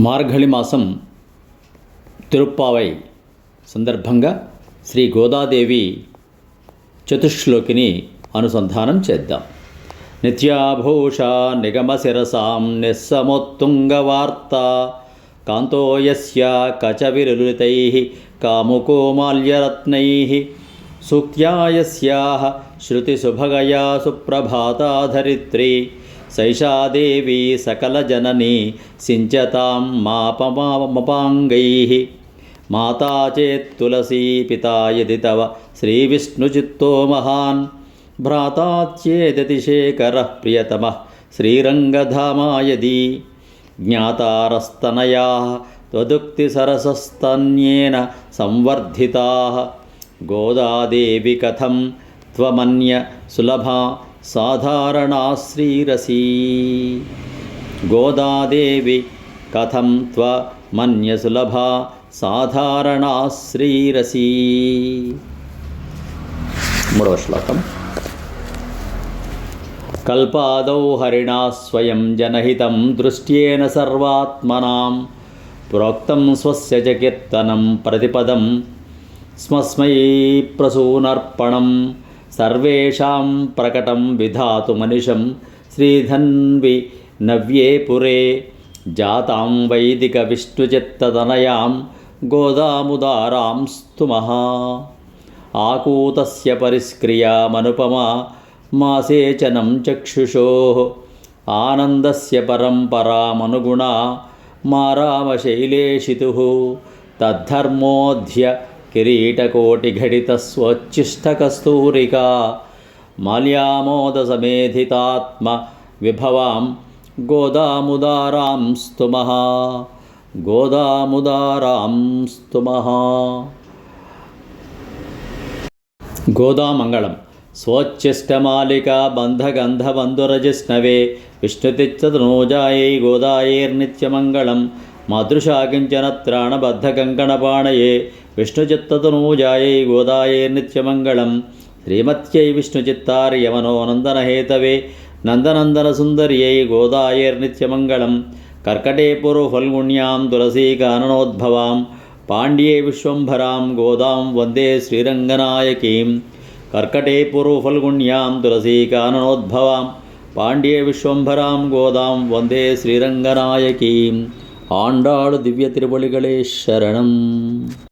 మార్గళి మాసం తిరుప్పావై సందర్భంగా శ్రీ గోదాదేవి చతుశ్లోకిని అనుసంధానం చేద్దాం. నిత్యాభూషా నిగమశిరసాం నిస్సమోత్తుంగవార్త కాంతో యస్య కచవిలులితైః కాముకోమాల్యరత్నైః సూక్త్యా యస్యాః శృతిసుభగయా సుప్రభాతా ధరిత్రీ సైషా దేవీ సకలజననీ సించతాం మాపమామపాంగైః మాతా చేత్తులసీ పితా యది తవ శ్రీవిష్ణుచిత్తో మహాన్ భ్రాతాచ్యేదతి శేఖరః ప్రియతమః శ్రీరంగధామా యది జ్ఞాతారస్తనయాః త్వదుక్తిసరసస్తన్యేన సంవర్ధితాః గోదాదేవి కథం త్వమన్య సులభా సాధారణా శ్రీరసీ. గోదాదేవి కథం త్వమన్య సులభా సాధారణా శ్రీరసీ. మూడవ శ్లోకం. కల్పాదౌ హరిణా స్వయం జనహితం దృష్ట్యేన సర్వాత్మనాం ప్రోక్తం స్వస్య చ కీర్తనం ప్రతిపదం స్మస్మై ప్రసూనర్పణం సర్వేషాం ప్రకటం విధాతుమనిషం శ్రీధన్వి నవ్యే పురే జాతాం వైదిక విష్ణుచిత్తతనయాం గోదాముదారాం స్తుమః. ఆకూతస్య పరిస్క్రియామనుపమా మాసేచనం చక్షుషోః ఆనందస్య పరంపరామనుగుణా మారామశైలేషితుః తద్ధర్మోధ్య కిరీటకోటిఘటితస్వోచ్ఛిష్టకస్తూరికా మాల్యామోదసమేధితాత్మ విభవాం గోదాముదారాం స్తుమః. గోదాముదారాం స్తుమః. గోదామంగళం. స్వోచ్ఛిష్టమాలికా బంధగంధబంధురజిష్ణవే విష్ణుతిచ్చతనూజాయై గోదాయేర్నిత్యమంగళం మాదృశా కించన త్రాణబద్ధకంకణపాణయే విష్ణుచిత్తతనూజాయై గోదాయేర్నిత్యమంగళం శ్రీమత్యై విష్ణుచిత్తార్యమనో నందనహేతవే నందనందనసుందర్యై గోదాయేర్నిత్యమంగళం కర్కటే పూర్వఫల్గుణ్యాం తులసీకాననోద్భవాం పాండ్యే విశ్వంభరాం గోదాం వందే శ్రీరంగనాయకీం. కర్కటే పూర్వఫల్గుణ్యాం తులసీకాననోద్భవాం పాండ్యే విశ్వంభరాం గోదాం వందే శ్రీరంగనాయకీం. ఆండాళు దివ్య తిరువళిகளே శరణం.